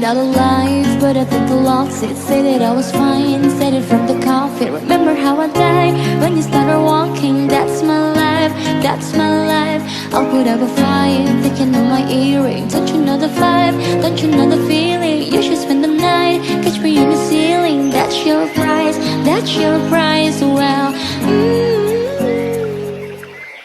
another life, but I think I lost it. Say that I was fine, said it from the coffee. Remember how I died when you started walking. That's my life, that's my life. I'll put up a fight, thinking on my earring. Don't you know the vibe, don't you know the feeling? You should spend the night, catch me in the ceiling. That's your price, well